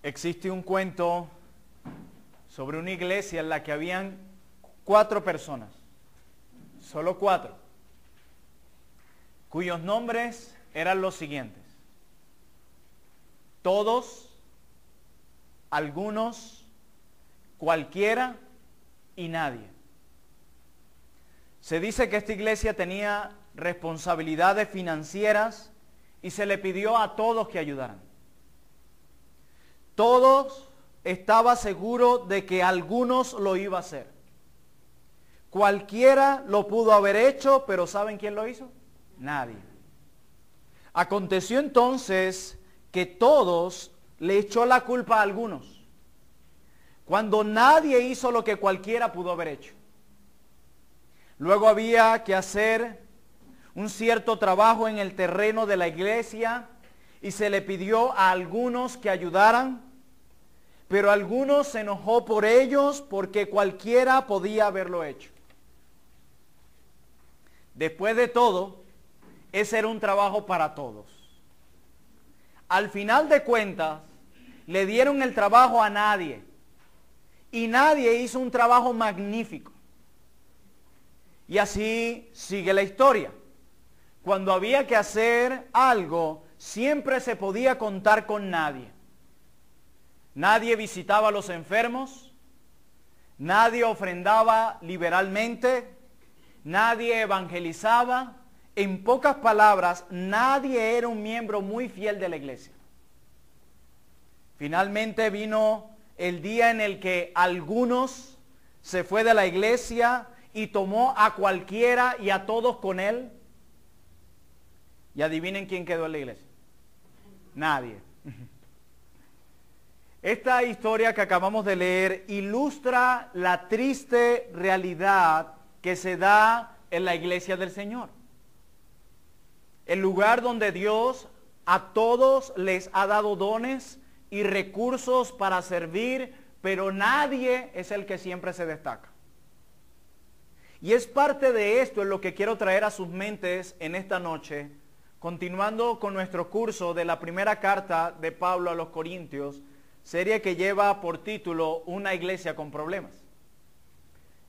Existe un cuento sobre una iglesia en la que habían 4 personas, solo 4, cuyos nombres eran los siguientes: todos, algunos, cualquiera y nadie. Se dice que esta iglesia tenía responsabilidades financieras y se le pidió a todos que ayudaran. Todos estaba seguro de que algunos lo iba a hacer. Cualquiera lo pudo haber hecho, pero ¿saben quién lo hizo? Nadie. Aconteció entonces que todos le echó la culpa a algunos, cuando nadie hizo lo que cualquiera pudo haber hecho. Luego había que hacer un cierto trabajo en el terreno de la iglesia y se le pidió a algunos que ayudaran, pero algunos se enojó por ellos porque cualquiera podía haberlo hecho. Después de todo, ese era un trabajo para todos. Al final de cuentas, le dieron el trabajo a nadie. Y nadie hizo un trabajo magnífico. Y así sigue la historia. Cuando había que hacer algo, siempre se podía contar con nadie. Nadie visitaba a los enfermos. Nadie ofrendaba liberalmente. Nadie evangelizaba. En pocas palabras, nadie era un miembro muy fiel de la iglesia. Finalmente vino el día en el que algunos se fue de la iglesia y tomó a cualquiera y a todos con él. Y adivinen quién quedó en la iglesia. Nadie. Esta historia que acabamos de leer ilustra la triste realidad que se da en la iglesia del Señor. El lugar donde Dios a todos les ha dado dones y recursos para servir, pero nadie es el que siempre se destaca. Y es parte de esto en lo que quiero traer a sus mentes en esta noche, continuando con nuestro curso de la primera carta de Pablo a los Corintios, serie que lleva por título Una iglesia con problemas.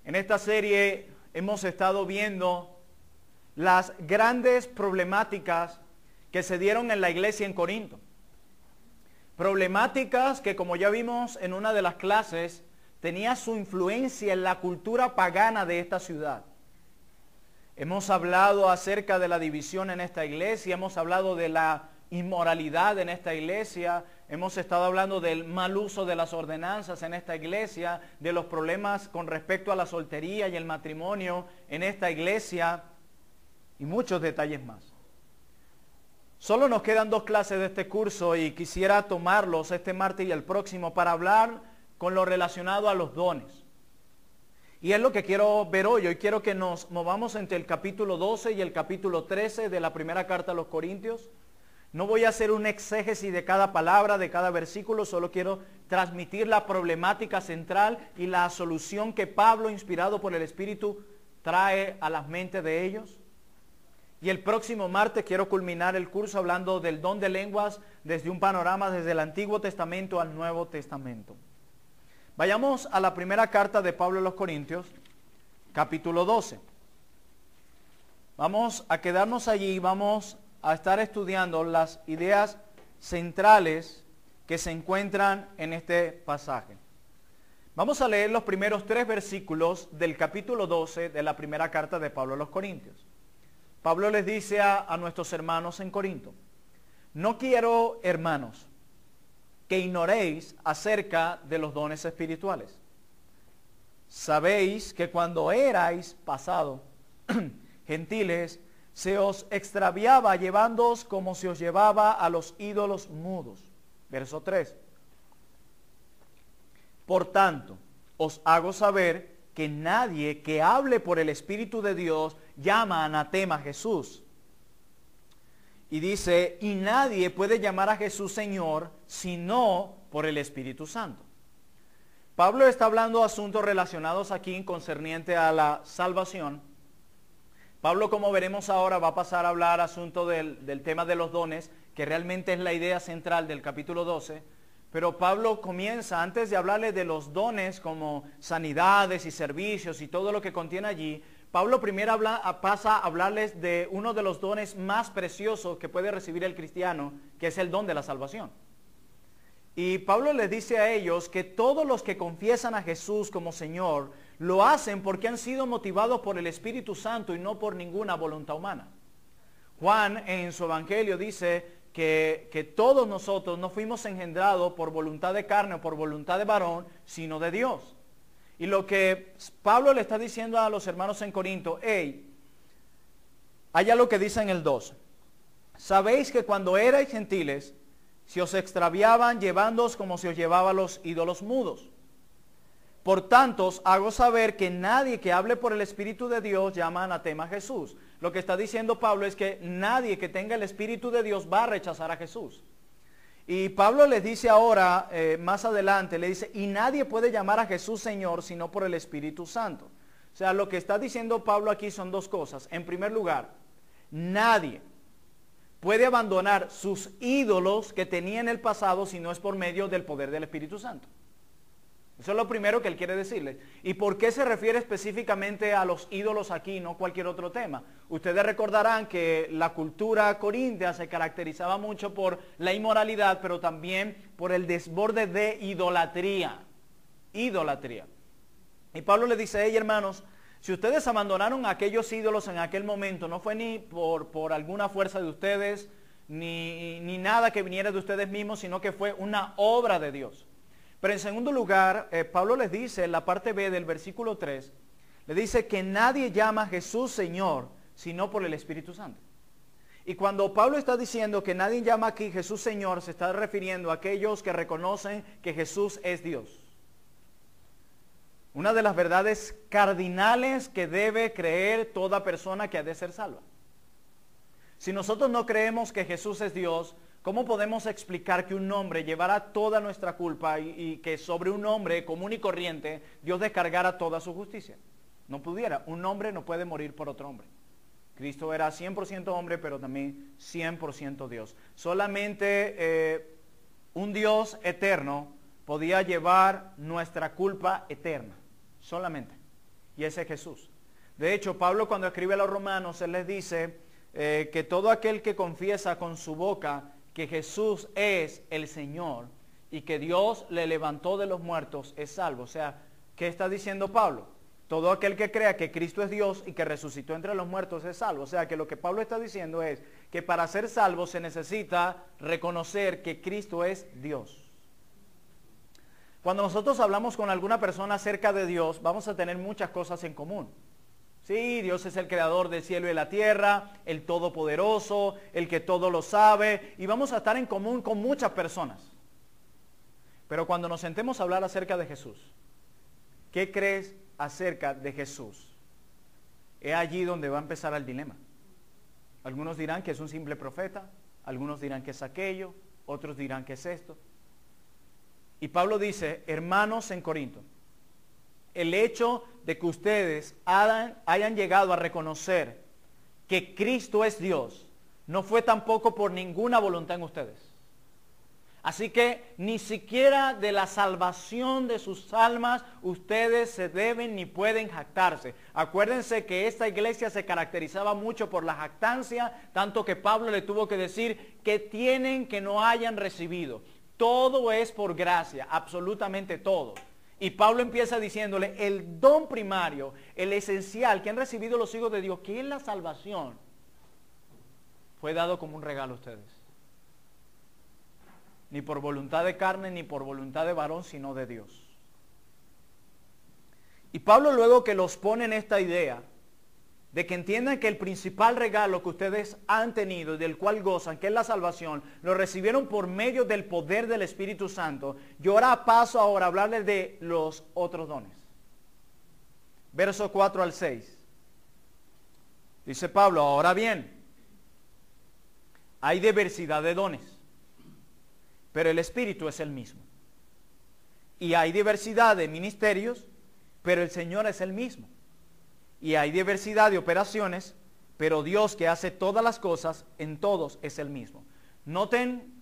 En esta serie hemos estado viendo las grandes problemáticas que se dieron en la iglesia en Corinto. Problemáticas que, como ya vimos en una de las clases, tenía su influencia en la cultura pagana de esta ciudad. Hemos hablado acerca de la división en esta iglesia, hemos hablado de la inmoralidad en esta iglesia, hemos estado hablando del mal uso de las ordenanzas en esta iglesia, de los problemas con respecto a la soltería y el matrimonio en esta iglesia y muchos detalles más. Solo nos quedan 2 clases de este curso y quisiera tomarlos este martes y el próximo para hablar con lo relacionado a los dones. Y es lo que quiero ver hoy. Hoy quiero que nos movamos entre el capítulo 12 y el capítulo 13 de la primera carta a los Corintios. No voy a hacer un exégesis de cada palabra, de cada versículo, solo quiero transmitir la problemática central y la solución que Pablo, inspirado por el Espíritu, trae a las mentes de ellos. Y el próximo martes quiero culminar el curso hablando del don de lenguas desde un panorama desde el Antiguo Testamento al Nuevo Testamento. Vayamos a la primera carta de Pablo a los Corintios, capítulo 12. Vamos a quedarnos allí, vamos a estar estudiando las ideas centrales que se encuentran en este pasaje. Vamos a leer los primeros 3 versículos del capítulo 12 de la primera carta de Pablo a los Corintios. Pablo les dice a nuestros hermanos en Corinto: no quiero, hermanos, que ignoréis acerca de los dones espirituales. Sabéis que cuando erais pasado gentiles, se os extraviaba llevándoos como se os llevaba a los ídolos mudos. Verso 3. Por tanto, os hago saber que nadie que hable por el Espíritu de Dios llama anatema a Jesús. Y dice, y nadie puede llamar a Jesús Señor sino por el Espíritu Santo. Pablo está hablando de asuntos relacionados aquí concerniente a la salvación. Pablo, como veremos ahora, va a pasar a hablar asunto del tema de los dones, que realmente es la idea central del capítulo 12. Pero Pablo comienza, antes de hablarles de los dones como sanidades y servicios y todo lo que contiene allí, Pablo primero pasa a hablarles de uno de los dones más preciosos que puede recibir el cristiano, que es el don de la salvación. Y Pablo les dice a ellos que todos los que confiesan a Jesús como Señor, lo hacen porque han sido motivados por el Espíritu Santo y no por ninguna voluntad humana. Juan en su evangelio dice que todos nosotros no fuimos engendrados por voluntad de carne o por voluntad de varón, sino de Dios. Y lo que Pablo le está diciendo a los hermanos en Corinto, hey, haya lo que dice en el 2. Sabéis que cuando erais gentiles, se os extraviaban llevándoos como se os llevaba los ídolos mudos. Por tanto, os hago saber que nadie que hable por el Espíritu de Dios llama anatema a Jesús. Lo que está diciendo Pablo es que nadie que tenga el Espíritu de Dios va a rechazar a Jesús. Y Pablo les dice ahora, más adelante, le dice, y nadie puede llamar a Jesús Señor sino por el Espíritu Santo. O sea, lo que está diciendo Pablo aquí son dos cosas. En primer lugar, nadie puede abandonar sus ídolos que tenía en el pasado si no es por medio del poder del Espíritu Santo. Eso es lo primero que él quiere decirles. ¿Y por qué se refiere específicamente a los ídolos aquí, no cualquier otro tema? Ustedes recordarán que la cultura corintia se caracterizaba mucho por la inmoralidad, pero también por el desborde de idolatría. Idolatría. Y Pablo le dice, hey hermanos, si ustedes abandonaron aquellos ídolos en aquel momento, no fue ni por alguna fuerza de ustedes, ni nada que viniera de ustedes mismos, sino que fue una obra de Dios. Pero en segundo lugar, Pablo les dice en la parte B del versículo 3, le dice que nadie llama a Jesús Señor, sino por el Espíritu Santo. Y cuando Pablo está diciendo que nadie llama aquí Jesús Señor, se está refiriendo a aquellos que reconocen que Jesús es Dios. Una de las verdades cardinales que debe creer toda persona que ha de ser salva. Si nosotros no creemos que Jesús es Dios, ¿cómo podemos explicar que un hombre llevara toda nuestra culpa y que sobre un hombre común y corriente Dios descargara toda su justicia? No pudiera. Un hombre no puede morir por otro hombre. Cristo era 100% hombre, pero también 100% Dios. Solamente un Dios eterno podía llevar nuestra culpa eterna. Solamente. Y ese es Jesús. De hecho, Pablo cuando escribe a los romanos, él les dice que todo aquel que confiesa con su boca que Jesús es el Señor y que Dios le levantó de los muertos es salvo. O sea, ¿qué está diciendo Pablo? Todo aquel que crea que Cristo es Dios y que resucitó entre los muertos es salvo. O sea, que lo que Pablo está diciendo es que para ser salvo se necesita reconocer que Cristo es Dios. Cuando nosotros hablamos con alguna persona acerca de Dios, vamos a tener muchas cosas en común. Sí, Dios es el creador del cielo y la tierra, el todopoderoso, el que todo lo sabe, y vamos a estar en común con muchas personas. Pero cuando nos sentemos a hablar acerca de Jesús, ¿qué crees acerca de Jesús? Es allí donde va a empezar el dilema. Algunos dirán que es un simple profeta, algunos dirán que es aquello, otros dirán que es esto. Y Pablo dice, hermanos en Corinto, el hecho de que ustedes hayan llegado a reconocer que Cristo es Dios, no fue tampoco por ninguna voluntad en ustedes. Así que ni siquiera de la salvación de sus almas ustedes se deben ni pueden jactarse. Acuérdense que esta iglesia se caracterizaba mucho por la jactancia, tanto que Pablo le tuvo que decir que tienen que no hayan recibido. Todo es por gracia, absolutamente todo. Y Pablo empieza diciéndole, el don primario, el esencial que han recibido los hijos de Dios, que es la salvación, fue dado como un regalo a ustedes. Ni por voluntad de carne, ni por voluntad de varón, sino de Dios. Y Pablo luego que los pone en esta idea, de que entiendan que el principal regalo que ustedes han tenido y del cual gozan, que es la salvación, lo recibieron por medio del poder del Espíritu Santo. Yo ahora paso a hablarles de los otros dones. Verso 4 al 6. Dice Pablo, ahora bien, hay diversidad de dones, pero el Espíritu es el mismo. Y hay diversidad de ministerios, pero el Señor es el mismo. Y hay diversidad de operaciones, pero Dios que hace todas las cosas en todos es el mismo. Noten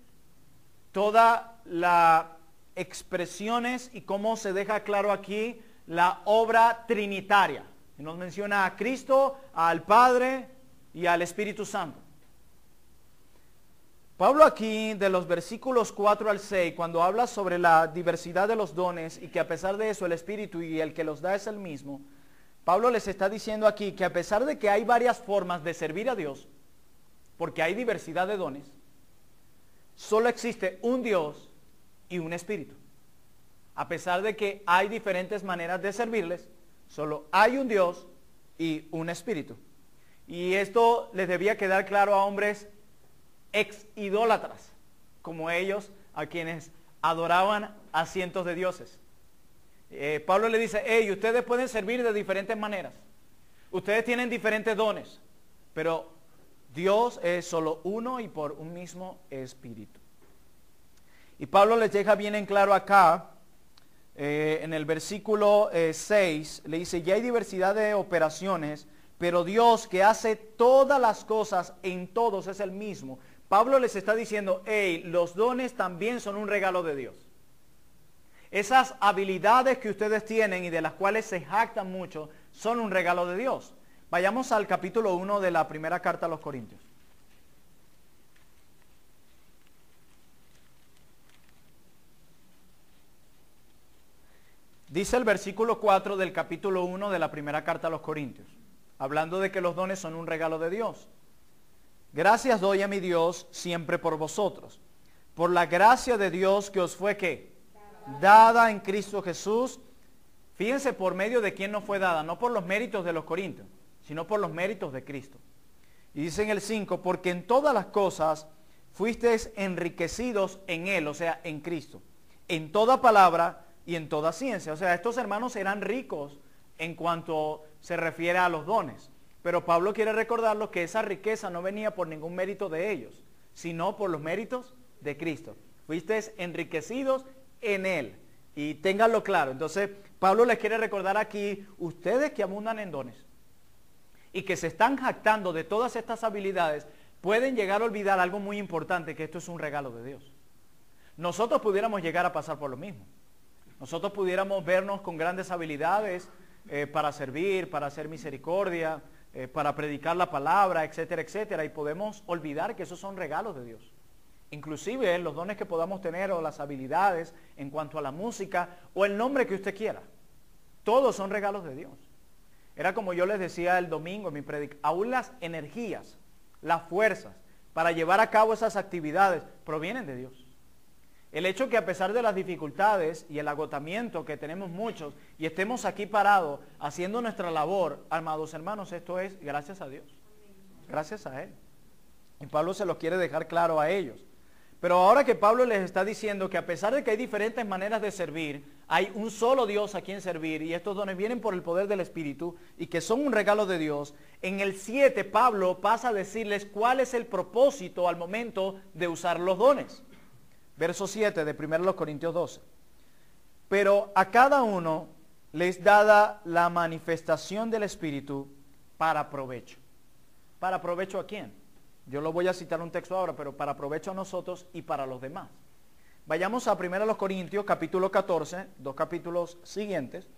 toda la expresiones y cómo se deja claro aquí la obra trinitaria. Nos menciona a Cristo, al Padre y al Espíritu Santo. Pablo aquí, de los versículos 4 al 6, cuando habla sobre la diversidad de los dones y que a pesar de eso el Espíritu y el que los da es el mismo, Pablo les está diciendo aquí que a pesar de que hay varias formas de servir a Dios, porque hay diversidad de dones, solo existe un Dios y un Espíritu. A pesar de que hay diferentes maneras de servirles, solo hay un Dios y un Espíritu. Y esto les debía quedar claro a hombres ex idólatras, como ellos, a quienes adoraban a cientos de dioses. Pablo le dice, hey, ustedes pueden servir de diferentes maneras. Ustedes tienen diferentes dones, pero Dios es solo uno y por un mismo Espíritu. Y Pablo les deja bien en claro acá, en el versículo 6, le dice, ya hay diversidad de operaciones, pero Dios que hace todas las cosas en todos es el mismo. Pablo les está diciendo, hey, los dones también son un regalo de Dios. Esas habilidades que ustedes tienen y de las cuales se jactan mucho, son un regalo de Dios. Vayamos al capítulo 1 de la primera carta a los Corintios. Dice el versículo 4 del capítulo 1 de la primera carta a los Corintios, hablando de que los dones son un regalo de Dios. Gracias doy a mi Dios siempre por vosotros, por la gracia de Dios que os fue ¿qué? Dada en Cristo Jesús. Fíjense por medio de quién nos fue dada, no por los méritos de los corintios, sino por los méritos de Cristo. Y dice en el 5, porque en todas las cosas fuisteis enriquecidos en Él, o sea, en Cristo, en toda palabra y en toda ciencia. O sea, estos hermanos eran ricos en cuanto se refiere a los dones. Pero Pablo quiere recordarlos que esa riqueza no venía por ningún mérito de ellos, sino por los méritos de Cristo. Fuisteis enriquecidos en Él. Y ténganlo claro. Entonces, Pablo les quiere recordar aquí, ustedes que abundan en dones y que se están jactando de todas estas habilidades, pueden llegar a olvidar algo muy importante, que esto es un regalo de Dios. Nosotros pudiéramos llegar a pasar por lo mismo. Nosotros pudiéramos vernos con grandes habilidades para servir, para hacer misericordia, para predicar la palabra, etcétera, etcétera, y podemos olvidar que esos son regalos de Dios. Inclusive los dones que podamos tener o las habilidades en cuanto a la música o el nombre que usted quiera, todos son regalos de Dios. Era como yo les decía el domingo en mi predicación, aún las energías, las fuerzas para llevar a cabo esas actividades provienen de Dios. El hecho que a pesar de las dificultades y el agotamiento que tenemos muchos y estemos aquí parados haciendo nuestra labor, amados hermanos, esto es gracias a Dios, gracias a Él. Y Pablo se lo quiere dejar claro a ellos. Pero ahora que Pablo les está diciendo que a pesar de que hay diferentes maneras de servir, hay un solo Dios a quien servir y estos dones vienen por el poder del Espíritu y que son un regalo de Dios, en el 7 Pablo pasa a decirles cuál es el propósito al momento de usar los dones. Verso 7 de 1 Corintios 12. Pero a cada uno les dada la manifestación del Espíritu para provecho. ¿Para provecho a quién? Yo lo voy a citar un texto ahora, pero para provecho a nosotros y para los demás. Vayamos a 1 Corintios capítulo 14, dos capítulos siguientes.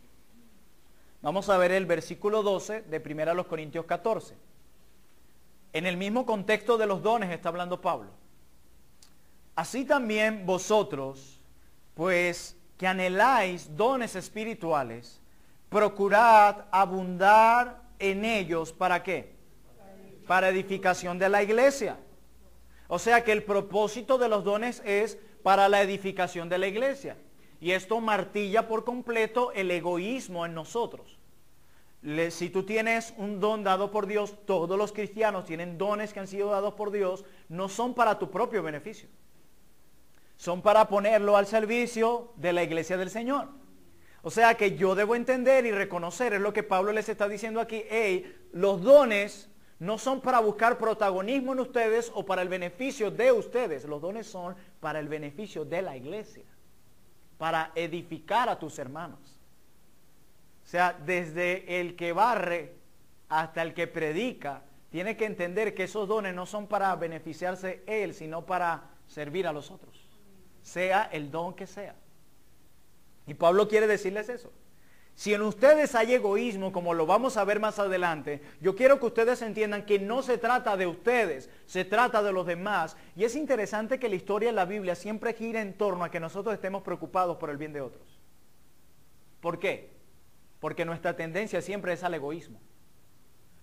Vamos a ver el versículo 12 de 1 Corintios 14. En el mismo contexto de los dones está hablando Pablo. Así también vosotros, pues que anheláis dones espirituales, procurad abundar en ellos, ¿para qué? Para edificación de la iglesia. O sea que el propósito de los dones es para la edificación de la iglesia. Y esto martilla por completo el egoísmo en nosotros. Si tú tienes un don dado por Dios, todos los cristianos tienen dones que han sido dados por Dios, no son para tu propio beneficio. Son para ponerlo al servicio de la iglesia del Señor. O sea que yo debo entender y reconocer, es lo que Pablo les está diciendo aquí, hey, los dones no son para buscar protagonismo en ustedes o para el beneficio de ustedes. Los dones son para el beneficio de la iglesia, para edificar a tus hermanos. O sea, desde el que barre hasta el que predica, tiene que entender que esos dones no son para beneficiarse él, sino para servir a los otros. Sea el don que sea. Y Pablo quiere decirles eso. Si en ustedes hay egoísmo, como lo vamos a ver más adelante, yo quiero que ustedes entiendan que no se trata de ustedes, se trata de los demás. Y es interesante que la historia de la Biblia siempre gira en torno a que nosotros estemos preocupados por el bien de otros. ¿Por qué? Porque nuestra tendencia siempre es al egoísmo.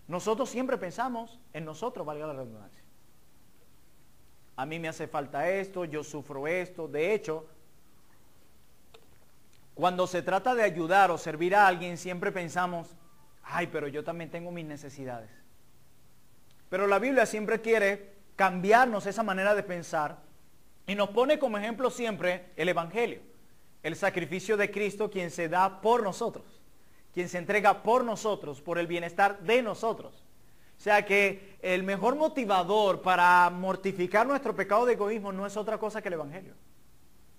Nosotros siempre pensamos en nosotros, valga la redundancia. A mí me hace falta esto, yo sufro esto. De hecho, cuando se trata de ayudar o servir a alguien, siempre pensamos, ay, pero yo también tengo mis necesidades. Pero la Biblia siempre quiere cambiarnos esa manera de pensar y nos pone como ejemplo siempre el Evangelio, el sacrificio de Cristo, quien se da por nosotros, quien se entrega por nosotros, por el bienestar de nosotros. O sea que el mejor motivador para mortificar nuestro pecado de egoísmo no es otra cosa que el Evangelio.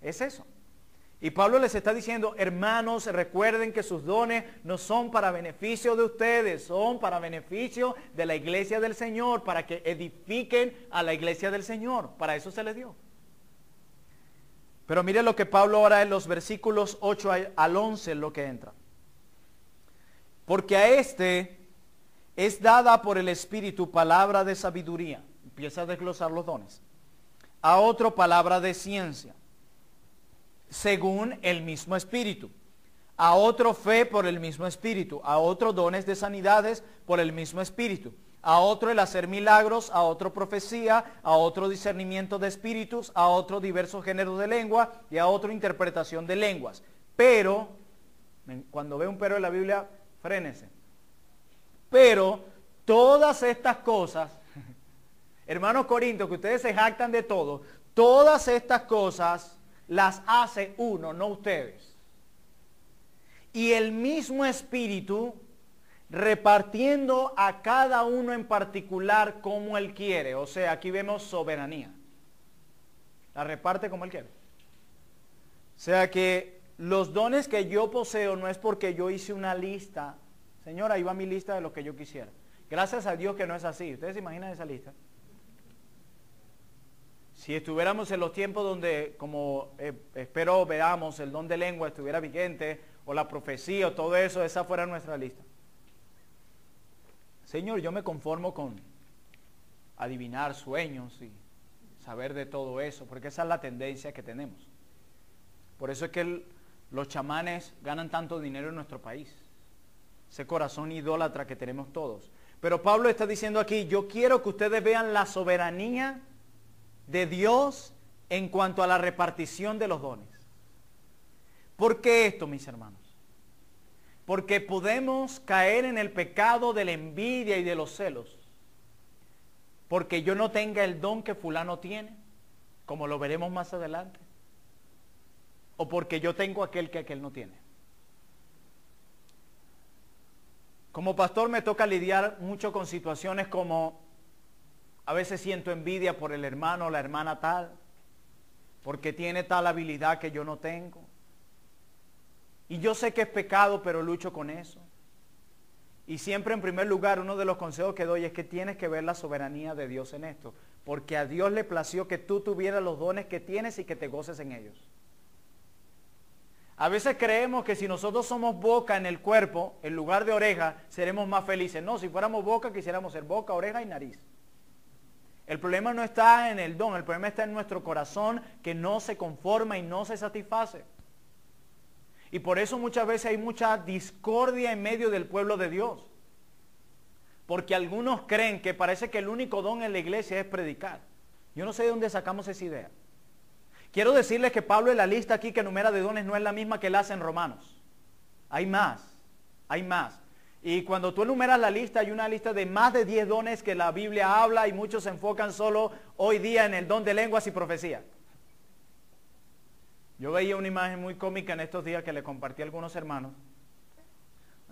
Es eso. Y Pablo les está diciendo, hermanos, recuerden que sus dones no son para beneficio de ustedes, son para beneficio de la iglesia del Señor, para que edifiquen a la iglesia del Señor. Para eso se les dio. Pero mire lo que Pablo ahora en los versículos 8 al 11 lo que entra. Porque a este es dada por el Espíritu palabra de sabiduría. Empieza a desglosar los dones. A otro palabra de ciencia, según el mismo Espíritu. A otro fe por el mismo Espíritu. A otro dones de sanidades por el mismo Espíritu. A otro el hacer milagros. A otro profecía. A otro discernimiento de espíritus. A otro diversos géneros de lengua. Y a otro interpretación de lenguas. Pero, cuando ve un pero en la Biblia, frénese. Pero todas estas cosas, hermanos Corintios, que ustedes se jactan de todo, todas estas cosas las hace uno, no ustedes. Y el mismo Espíritu repartiendo a cada uno en particular como Él quiere. O sea, aquí vemos soberanía. La reparte como Él quiere. O sea que los dones que yo poseo no es porque yo hice una lista. Señor, ahí va mi lista de lo que yo quisiera. Gracias a Dios que no es así. ¿Ustedes se imaginan esa lista? Si estuviéramos en los tiempos donde, como espero veamos, el don de lengua estuviera vigente, o la profecía, o todo eso, esa fuera nuestra lista. Señor, yo me conformo con adivinar sueños y saber de todo eso, porque esa es la tendencia que tenemos. Por eso es que los chamanes ganan tanto dinero en nuestro país. Ese corazón idólatra que tenemos todos. Pero Pablo está diciendo aquí, yo quiero que ustedes vean la soberanía de Dios en cuanto a la repartición de los dones. ¿Por qué esto, mis hermanos? Porque podemos caer en el pecado de la envidia y de los celos. Porque yo no tenga el don que fulano tiene, como lo veremos más adelante. O porque yo tengo aquel que aquel no tiene. Como pastor me toca lidiar mucho con situaciones como a veces siento envidia por el hermano o la hermana tal, porque tiene tal habilidad que yo no tengo. Y yo sé que es pecado, pero lucho con eso. Y siempre en primer lugar, uno de los consejos que doy es que tienes que ver la soberanía de Dios en esto, porque a Dios le plació que tú tuvieras los dones que tienes y que te goces en ellos. A veces creemos que si nosotros somos boca en el cuerpo, en lugar de oreja, seremos más felices. No, si fuéramos boca, quisiéramos ser boca, oreja y nariz. El problema no está en el don, el problema está en nuestro corazón que no se conforma y no se satisface. Y por eso muchas veces hay mucha discordia en medio del pueblo de Dios. Porque algunos creen que parece que el único don en la iglesia es predicar. Yo no sé de dónde sacamos esa idea. Quiero decirles que Pablo en la lista aquí que enumera de dones no es la misma que él hace en Romanos. Hay más, hay más. Y cuando tú enumeras la lista, hay una lista de más de 10 dones que la Biblia habla y muchos se enfocan solo hoy día en el don de lenguas y profecía. Yo veía una imagen muy cómica en estos días que le compartí a algunos hermanos.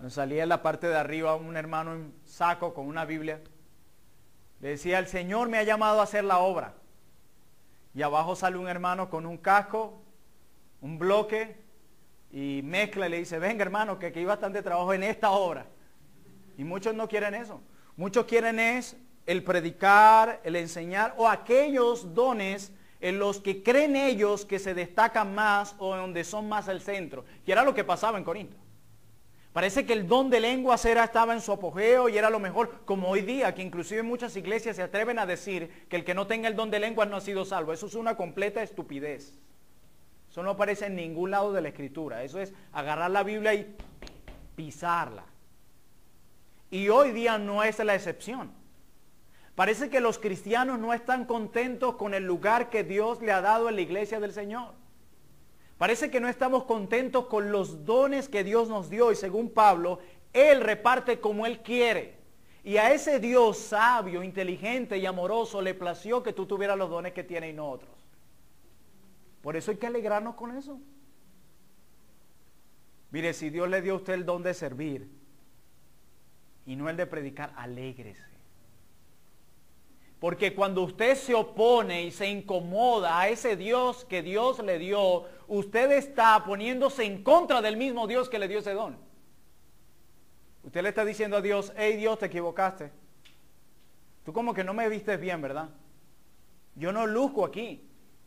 Salía en la parte de arriba un hermano en saco con una Biblia. Le decía, el Señor me ha llamado a hacer la obra. Y abajo sale un hermano con un casco, un bloque, y mezcla y le dice, venga hermano, que aquí hay bastante trabajo en esta obra. Y muchos no quieren eso. Muchos quieren es el predicar, el enseñar, o aquellos dones en los que creen ellos que se destacan más o donde son más el centro. Y era lo que pasaba en Corinto. Parece que el don de lenguas estaba en su apogeo y era lo mejor, como hoy día, que inclusive muchas iglesias se atreven a decir que el que no tenga el don de lenguas no ha sido salvo. Eso es una completa estupidez. Eso no aparece en ningún lado de la Escritura. Eso es agarrar la Biblia y pisarla. Y hoy día no es la excepción. Parece que los cristianos no están contentos con el lugar que Dios le ha dado en la iglesia del Señor. Parece que no estamos contentos con los dones que Dios nos dio y según Pablo, Él reparte como Él quiere. Y a ese Dios sabio, inteligente y amoroso le plació que tú tuvieras los dones que tiene y no otros. Por eso hay que alegrarnos con eso. Mire, si Dios le dio a usted el don de servir y no el de predicar, alégrese. Porque cuando usted se opone y se incomoda a ese Dios que Dios le dio, usted está poniéndose en contra del mismo Dios que le dio ese don. Usted le está diciendo a Dios, hey Dios, te equivocaste. Tú como que no me vistes bien, ¿verdad? Yo no luzco aquí.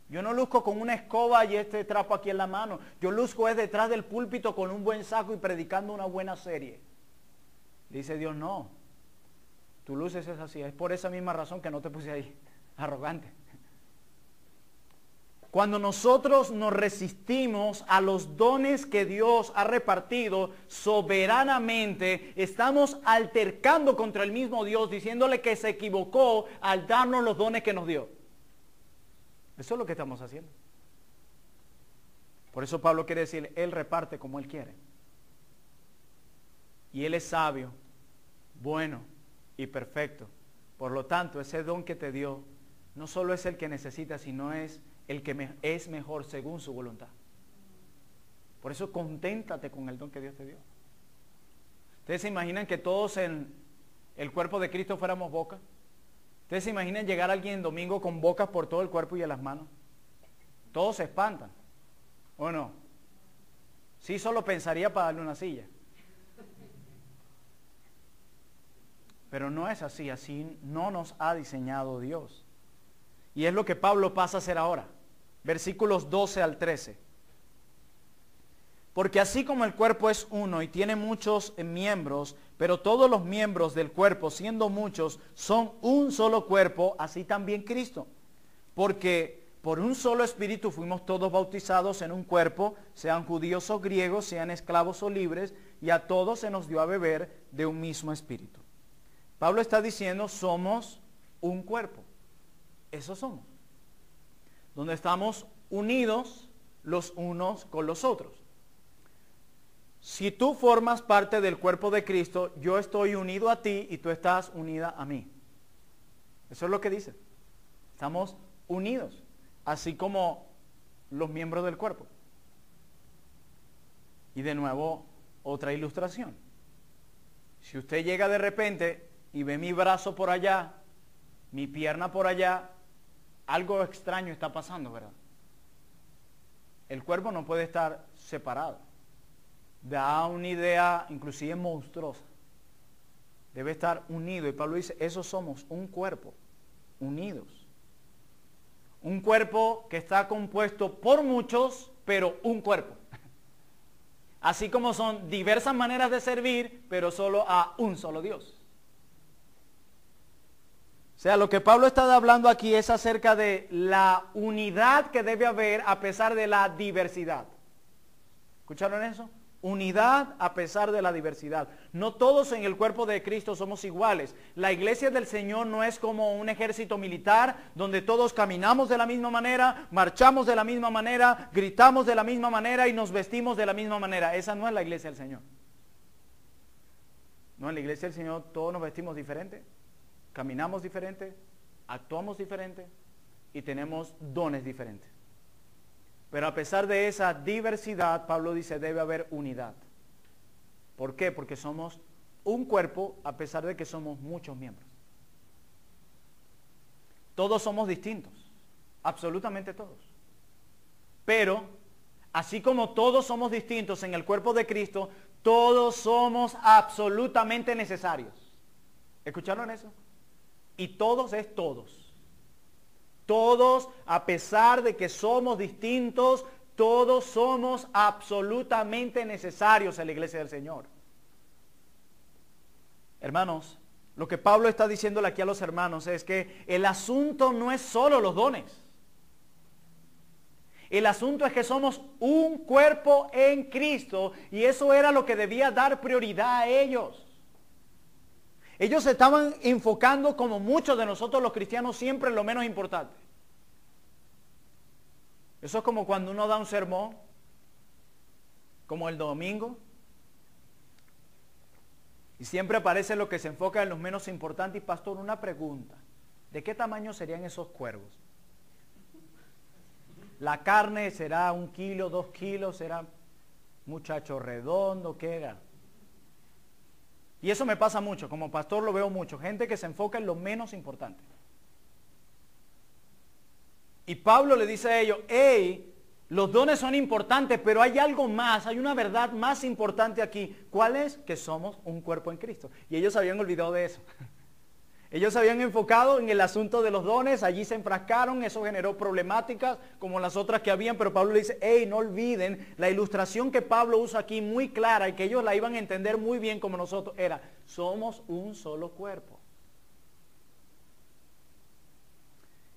Yo no luzco con una escoba y este trapo aquí en la mano. Yo luzco es detrás del púlpito con un buen saco y predicando una buena serie. Dice Dios, no. Tu luces es así, es por esa misma razón que no te puse ahí, arrogante. Cuando nosotros nos resistimos a los dones que Dios ha repartido soberanamente, estamos altercando contra el mismo Dios, diciéndole que se equivocó al darnos los dones que nos dio. Eso es lo que estamos haciendo. Por eso Pablo quiere decir, Él reparte como Él quiere. Y Él es sabio, bueno y perfecto. Por lo tanto, ese don que te dio no solo es el que necesitas, sino es el que es mejor según su voluntad. Por eso conténtate con el don que Dios te dio. ¿Ustedes se imaginan que todos en el cuerpo de Cristo fuéramos bocas? ¿Ustedes se imaginan llegar a alguien en domingo con bocas por todo el cuerpo y en las manos? Todos se espantan. ¿O no? Sí, solo pensaría para darle una silla. Pero no es así, así no nos ha diseñado Dios. Y es lo que Pablo pasa a hacer ahora. Versículos 12 al 13. Porque así como el cuerpo es uno y tiene muchos miembros, pero todos los miembros del cuerpo, siendo muchos, son un solo cuerpo, así también Cristo. Porque por un solo espíritu fuimos todos bautizados en un cuerpo, sean judíos o griegos, sean esclavos o libres, y a todos se nos dio a beber de un mismo espíritu. Pablo está diciendo, somos un cuerpo. Eso somos. Donde estamos unidos los unos con los otros. Si tú formas parte del cuerpo de Cristo, yo estoy unido a ti y tú estás unida a mí. Eso es lo que dice. Estamos unidos, así como los miembros del cuerpo. Y de nuevo, otra ilustración. Si usted llega de repente y ve mi brazo por allá, mi pierna por allá, algo extraño está pasando, ¿verdad? El cuerpo no puede estar separado. Da una idea inclusive monstruosa. Debe estar unido. Y Pablo dice, eso somos, un cuerpo, unidos. Un cuerpo que está compuesto por muchos, pero un cuerpo. Así como son diversas maneras de servir, pero solo a un solo Dios. O sea, lo que Pablo está hablando aquí es acerca de la unidad que debe haber a pesar de la diversidad. ¿Escucharon eso? Unidad a pesar de la diversidad. No todos en el cuerpo de Cristo somos iguales. La iglesia del Señor no es como un ejército militar donde todos caminamos de la misma manera, marchamos de la misma manera, gritamos de la misma manera y nos vestimos de la misma manera. Esa no es la iglesia del Señor. No, en la iglesia del Señor todos nos vestimos diferente. Caminamos diferente, actuamos diferente y tenemos dones diferentes. Pero a pesar de esa diversidad, Pablo dice, debe haber unidad. ¿Por qué? Porque somos un cuerpo a pesar de que somos muchos miembros. Todos somos distintos, absolutamente todos. Pero, así como todos somos distintos en el cuerpo de Cristo, todos somos absolutamente necesarios. ¿Escucharon eso? Y todos es todos. Todos, a pesar de que somos distintos, todos somos absolutamente necesarios en la iglesia del Señor. Hermanos, lo que Pablo está diciéndole aquí a los hermanos es que el asunto no es solo los dones. El asunto es que somos un cuerpo en Cristo y eso era lo que debía dar prioridad a ellos. Ellos se estaban enfocando, como muchos de nosotros los cristianos, siempre en lo menos importante. Eso es como cuando uno da un sermón, como el domingo, y siempre aparece lo que se enfoca en los menos importantes. Y pastor, una pregunta, ¿de qué tamaño serían esos cuervos? La carne será 1 kilo, 2 kilos, será muchacho redondo, ¿qué era? Y eso me pasa mucho, como pastor lo veo mucho, gente que se enfoca en lo menos importante. Y Pablo le dice a ellos, hey, los dones son importantes, pero hay algo más, hay una verdad más importante aquí. ¿Cuál es? Que somos un cuerpo en Cristo. Y ellos habían olvidado de eso. Ellos se habían enfocado en el asunto de los dones, allí se enfrascaron, eso generó problemáticas como las otras que habían, pero Pablo le dice, hey, no olviden, la ilustración que Pablo usa aquí muy clara y que ellos la iban a entender muy bien como nosotros, era, somos un solo cuerpo.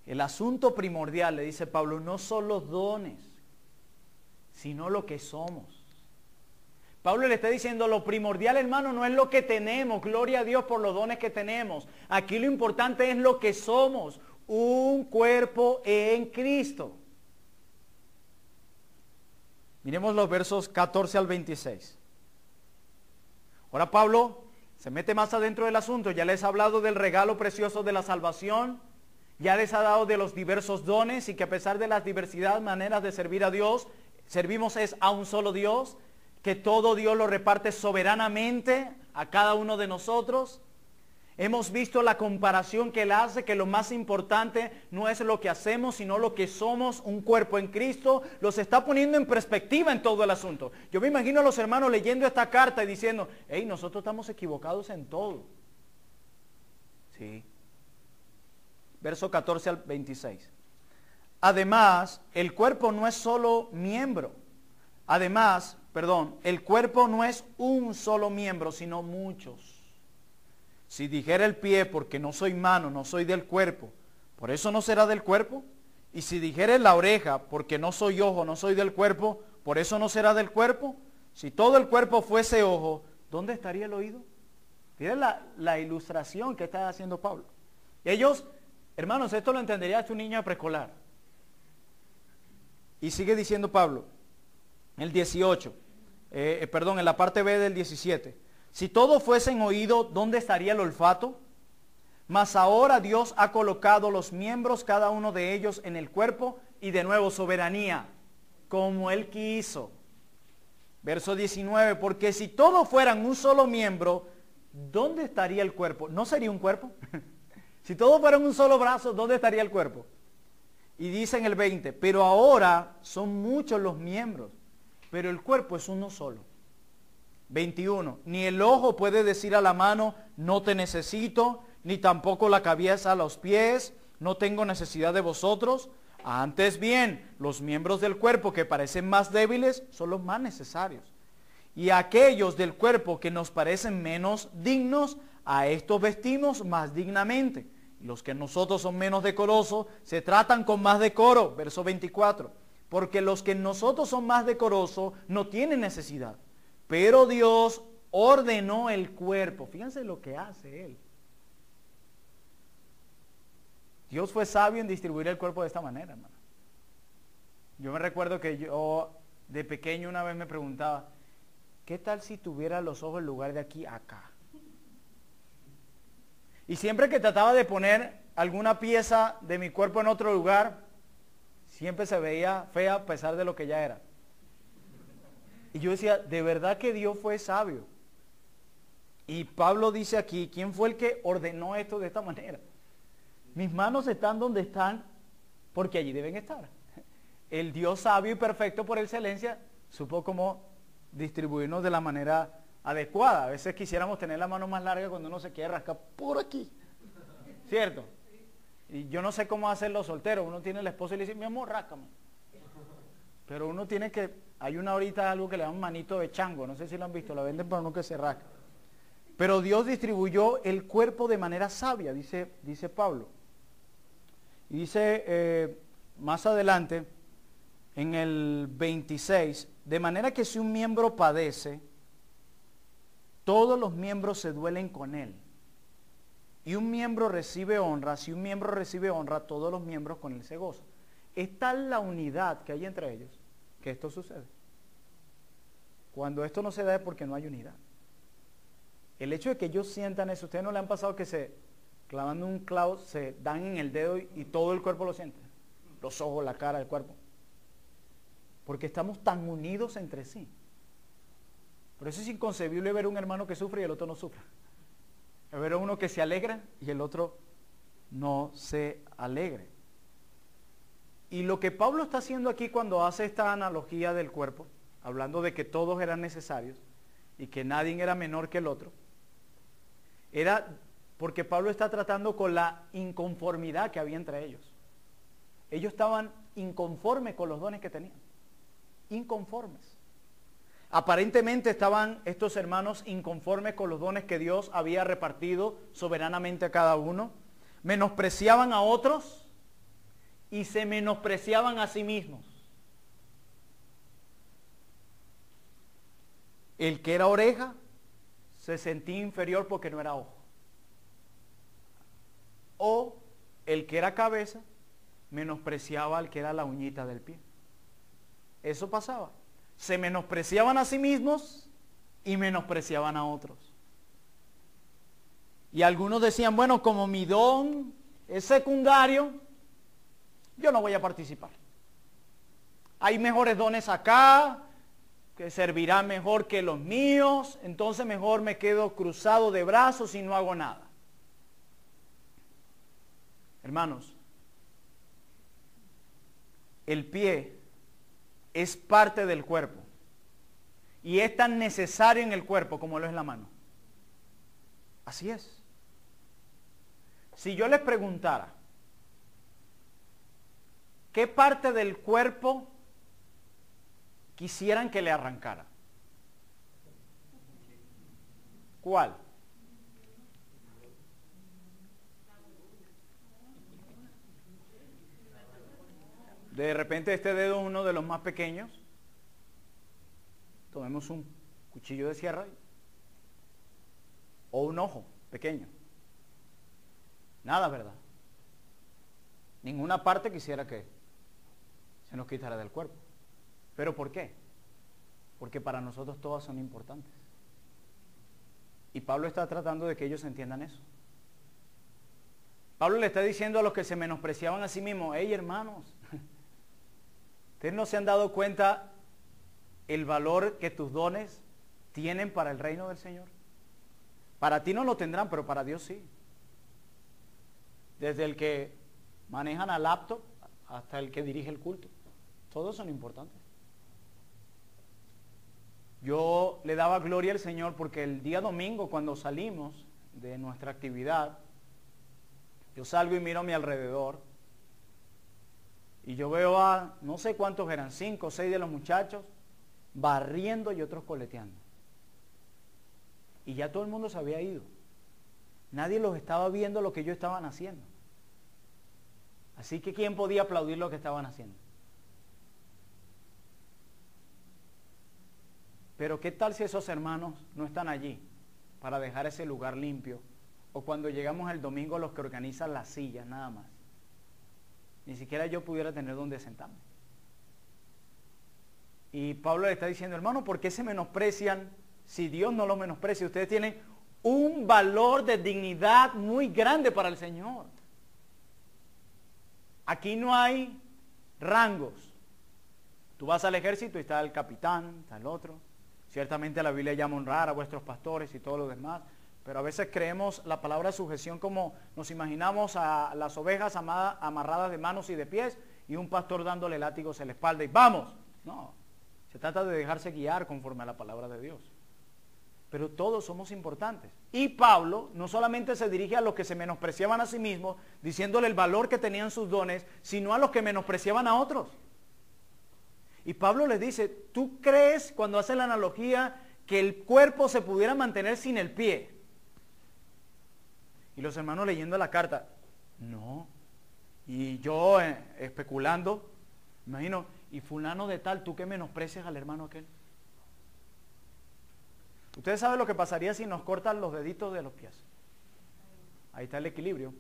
El asunto primordial, le dice Pablo, no son los dones, sino lo que somos. Pablo le está diciendo, lo primordial, hermano, no es lo que tenemos. Gloria a Dios por los dones que tenemos. Aquí lo importante es lo que somos. Un cuerpo en Cristo. Miremos los versos 14 al 26. Ahora Pablo se mete más adentro del asunto. Ya les ha hablado del regalo precioso de la salvación. Ya les ha dado de los diversos dones y que a pesar de las diversidades maneras de servir a Dios, servimos es a un solo Dios, que todo Dios lo reparte soberanamente a cada uno de nosotros. Hemos visto la comparación que él hace, que lo más importante no es lo que hacemos, sino lo que somos, un cuerpo en Cristo. Los está poniendo en perspectiva en todo el asunto. Yo me imagino a los hermanos leyendo esta carta y diciendo, hey, nosotros estamos equivocados en todo. Sí. Verso 14 al 26. Además, el cuerpo no es solo miembro. El cuerpo no es un solo miembro, sino muchos. Si dijera el pie, porque no soy mano, no soy del cuerpo, ¿por eso no será del cuerpo? Y si dijera la oreja, porque no soy ojo, no soy del cuerpo, ¿por eso no será del cuerpo? Si todo el cuerpo fuese ojo, ¿dónde estaría el oído? Miren la ilustración que está haciendo Pablo. Ellos, hermanos, esto lo entendería hasta un niño de preescolar. Y sigue diciendo Pablo, el 18, en la parte B del 17. Si todo fuese en oído, ¿dónde estaría el olfato? Mas ahora Dios ha colocado los miembros, cada uno de ellos, en el cuerpo, y de nuevo soberanía, como Él quiso. Verso 19, porque si todos fueran un solo miembro, ¿dónde estaría el cuerpo? ¿No sería un cuerpo? Si todos fueran un solo brazo, ¿dónde estaría el cuerpo? Y dice en el 20, pero ahora son muchos los miembros, pero el cuerpo es uno solo. 21, ni el ojo puede decir a la mano, no te necesito, ni tampoco la cabeza a los pies, no tengo necesidad de vosotros. Antes bien, los miembros del cuerpo que parecen más débiles son los más necesarios. Y aquellos del cuerpo que nos parecen menos dignos, a estos vestimos más dignamente. Los que nosotros son menos decorosos, se tratan con más decoro. Verso 24. Porque los que nosotros son más decorosos no tienen necesidad. Pero Dios ordenó el cuerpo. Fíjense lo que hace Él. Dios fue sabio en distribuir el cuerpo de esta manera, hermano. Yo me recuerdo que yo de pequeño una vez me preguntaba, ¿qué tal si tuviera los ojos en lugar de aquí acá? Y siempre que trataba de poner alguna pieza de mi cuerpo en otro lugar, siempre se veía fea a pesar de lo que ya era. Y yo decía, de verdad que Dios fue sabio. Y Pablo dice aquí, ¿quién fue el que ordenó esto de esta manera? Mis manos están donde están porque allí deben estar. El Dios sabio y perfecto por excelencia supo cómo distribuirnos de la manera adecuada. A veces quisiéramos tener la mano más larga cuando uno se quiere rascar por aquí. ¿Cierto? Y yo no sé cómo hacen los solteros. Uno tiene la esposa y le dice, mi amor, rácame. Pero uno tiene que, hay una ahorita algo que le llaman manito de chango, no sé si lo han visto, la venden pero no que se rasca. Pero Dios distribuyó el cuerpo de manera sabia, dice Pablo. Y dice más adelante, en el 26, de manera que si un miembro padece, todos los miembros se duelen con él. Y un miembro recibe honra, si un miembro recibe honra, todos los miembros con él se gozan. Es tal la unidad que hay entre ellos que esto sucede. Cuando esto no se da es porque no hay unidad. El hecho de que ellos sientan eso, ¿ustedes no le han pasado que se clavando un clavo se dan en el dedo y todo el cuerpo lo siente? Los ojos, la cara, el cuerpo. Porque estamos tan unidos entre sí. Por eso es inconcebible ver un hermano que sufre y el otro no sufre. Ver a uno que se alegra y el otro no se alegre. Y lo que Pablo está haciendo aquí cuando hace esta analogía del cuerpo, hablando de que todos eran necesarios y que nadie era menor que el otro, era porque Pablo está tratando con la inconformidad que había entre ellos. Ellos estaban inconformes con los dones que tenían. Inconformes. Aparentemente estaban estos hermanos inconformes con los dones que Dios había repartido soberanamente a cada uno. Menospreciaban a otros y se menospreciaban a sí mismos. El que era oreja se sentía inferior porque no era ojo. O el que era cabeza menospreciaba al que era la uñita del pie. Eso pasaba. Se menospreciaban a sí mismos y menospreciaban a otros. Y algunos decían, bueno, como mi don es secundario, yo no voy a participar. Hay mejores dones acá, que servirán mejor que los míos, entonces mejor me quedo cruzado de brazos y no hago nada. Hermanos, el pie es parte del cuerpo y es tan necesario en el cuerpo como lo es la mano. Así es. Si yo les preguntara, ¿qué parte del cuerpo quisieran que le arrancara? ¿Cuál? De repente este dedo es uno de los más pequeños. Tomemos un cuchillo de sierra o un ojo pequeño. Nada, ¿verdad? Ninguna parte quisiera que se nos quitara del cuerpo. ¿Pero por qué? Porque para nosotros todas son importantes. Y Pablo está tratando de que ellos entiendan eso. Pablo le está diciendo a los que se menospreciaban a sí mismos, hey hermanos, ¿ustedes no se han dado cuenta el valor que tus dones tienen para el reino del Señor? Para ti no lo tendrán, pero para Dios sí. Desde el que maneja la laptop hasta el que dirige el culto. Todos son importantes. Yo le daba gloria al Señor porque el día domingo cuando salimos de nuestra actividad, yo salgo y miro a mi alrededor y yo veo a, no sé cuántos eran, 5 o 6 de los muchachos barriendo y otros coleteando. Y ya todo el mundo se había ido. Nadie los estaba viendo lo que ellos estaban haciendo. Así que ¿quién podía aplaudir lo que estaban haciendo? Pero ¿qué tal si esos hermanos no están allí para dejar ese lugar limpio? O cuando llegamos el domingo los que organizan las sillas, nada más. Ni siquiera yo pudiera tener donde sentarme. Y Pablo le está diciendo, hermano, ¿por qué se menosprecian si Dios no los menosprecia? Ustedes tienen un valor de dignidad muy grande para el Señor. Aquí no hay rangos. Tú vas al ejército y está el capitán, está el otro. Ciertamente la Biblia llama honrar a vuestros pastores y todo lo demás, pero a veces creemos la palabra sujeción como nos imaginamos a las ovejas amarradas de manos y de pies y un pastor dándole látigos en la espalda y ¡vamos! No, se trata de dejarse guiar conforme a la palabra de Dios. pero todos somos importantes. Y Pablo no solamente se dirige a los que se menospreciaban a sí mismos, diciéndole el valor que tenían sus dones, sino a los que menospreciaban a otros. Y Pablo les dice, ¿tú crees, cuando hace la analogía, que el cuerpo se pudiera mantener sin el pie? Y los hermanos leyendo la carta, no. Y yo especulando, imagino, y fulano de tal, ¿tú qué menosprecias al hermano aquel? Ustedes saben lo que pasaría si nos cortan los deditos de los pies. Ahí está el equilibrio.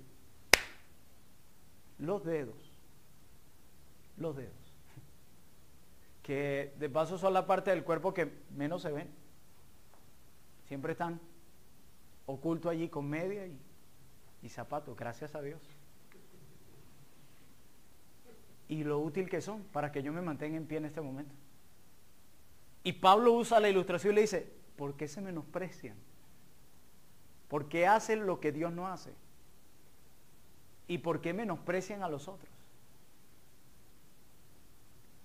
Los dedos. Que de paso son la parte del cuerpo que menos se ven. Siempre están ocultos allí con media y zapatos, gracias a Dios. Y lo útil que son para que yo me mantenga en pie en este momento. Y Pablo usa la ilustración y le dice, ¿por qué se menosprecian? ¿Por qué hacen lo que Dios no hace? ¿Y por qué menosprecian a los otros?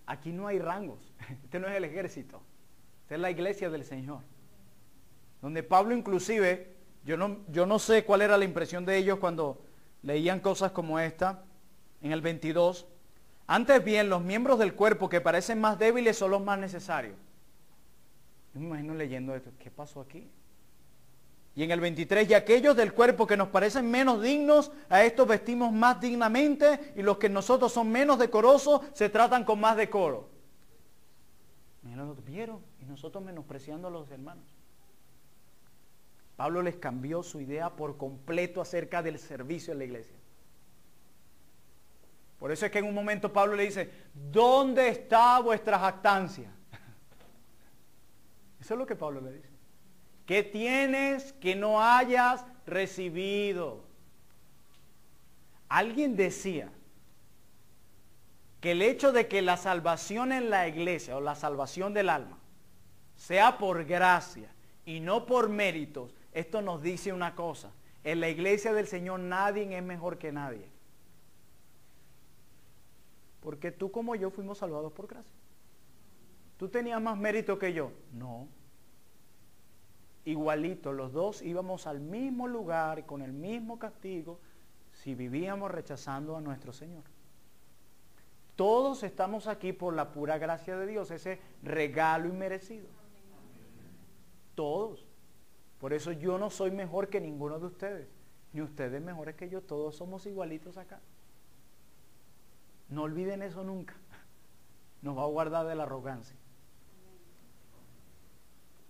Aquí no hay rangos. Este no es el ejército. Esta es la iglesia del Señor. Donde Pablo inclusive, yo no sé cuál era la impresión de ellos cuando leían cosas como esta, en el 22. Antes bien, los miembros del cuerpo que parecen más débiles son los más necesarios. Yo me imagino leyendo esto, ¿qué pasó aquí? Y en el 23, y aquellos del cuerpo que nos parecen menos dignos, a estos vestimos más dignamente, y los que nosotros son menos decorosos, se tratan con más decoro. ¿Vieron? Y nosotros menospreciando a los hermanos. Pablo les cambió su idea por completo acerca del servicio en la iglesia. Por eso es que en un momento Pablo le dice, ¿dónde está vuestra jactancia? Eso es lo que Pablo le dice. ¿Qué tienes que no hayas recibido? Alguien decía que el hecho de que la salvación en la iglesia o la salvación del alma sea por gracia y no por méritos, esto nos dice una cosa. En la iglesia del Señor nadie es mejor que nadie. Porque tú como yo fuimos salvados por gracia. ¿Tú tenías más mérito que yo? No. Igualito, los dos íbamos al mismo lugar con el mismo castigo si vivíamos rechazando a nuestro Señor. Todos estamos aquí por la pura gracia de Dios, ese regalo inmerecido. Todos. Por eso yo no soy mejor que ninguno de ustedes, ni ustedes mejores que yo, todos somos igualitos acá. No olviden eso nunca. Nos va a guardar de la arrogancia.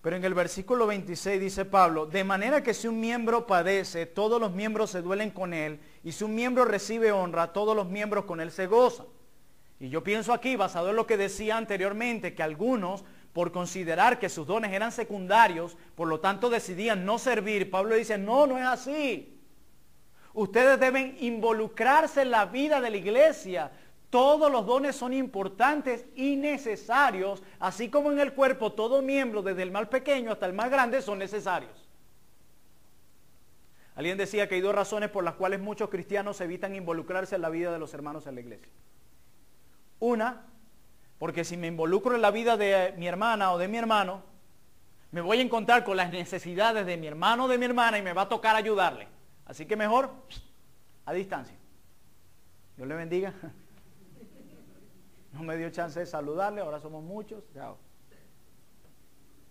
Pero en el versículo 26 dice Pablo, de manera que si un miembro padece, todos los miembros se duelen con él, y si un miembro recibe honra, todos los miembros con él se gozan. Y yo pienso aquí, basado en lo que decía anteriormente, que algunos, por considerar que sus dones eran secundarios, por lo tanto decidían no servir. Pablo dice, no es así. Ustedes deben involucrarse en la vida de la iglesia. Todos los dones son importantes y necesarios, así como en el cuerpo todo miembro, desde el más pequeño hasta el más grande, son necesarios. Alguien decía que hay dos razones por las cuales muchos cristianos evitan involucrarse en la vida de los hermanos en la iglesia. Una, porque si me involucro en la vida de mi hermana o de mi hermano, me voy a encontrar con las necesidades de mi hermano o de mi hermana y me va a tocar ayudarle. Así que mejor a distancia. Dios le bendiga. No me dio chance de saludarle, ahora somos muchos. Chao.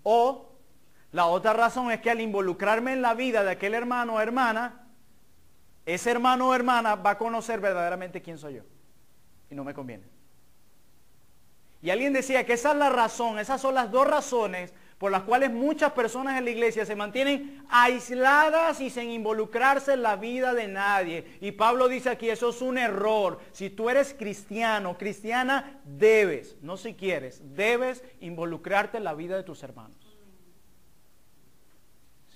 O la otra razón es que al involucrarme en la vida de aquel hermano o hermana, ese hermano o hermana va a conocer verdaderamente quién soy yo. Y no me conviene. Y alguien decía que esa es la razón, esas son las dos razones por las cuales muchas personas en la iglesia se mantienen aisladas y sin involucrarse en la vida de nadie. Y Pablo dice aquí, eso es un error. Si tú eres cristiano, cristiana, debes, no si quieres, debes involucrarte en la vida de tus hermanos.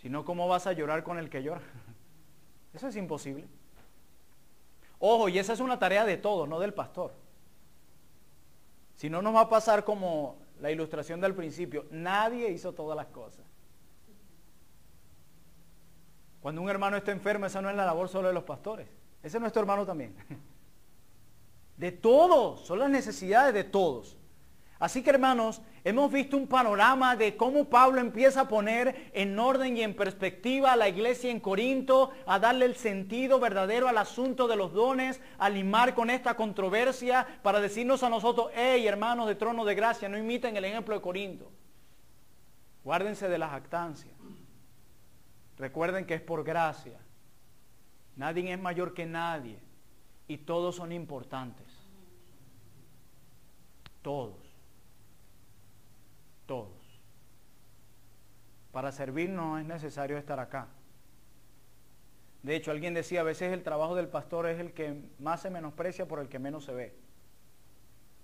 Si no, ¿cómo vas a llorar con el que llora? Eso es imposible. Ojo, y esa es una tarea de todos, no del pastor. Si no, nos va a pasar como la ilustración del principio. Nadie hizo todas las cosas. Cuando un hermano está enfermo, esa no es la labor solo de los pastores. Ese es nuestro hermano también. De todos, son las necesidades de todos. Así que hermanos, hemos visto un panorama de cómo Pablo empieza a poner en orden y en perspectiva a la iglesia en Corinto, a darle el sentido verdadero al asunto de los dones, a limar con esta controversia para decirnos a nosotros, hey hermanos de Trono de Gracia, no imiten el ejemplo de Corinto. Guárdense de la jactancia. Recuerden que es por gracia. Nadie es mayor que nadie y todos son importantes. Todos. Todos. Para servir no es necesario estar acá. De hecho, alguien decía, a veces el trabajo del pastor es el que más se menosprecia por el que menos se ve.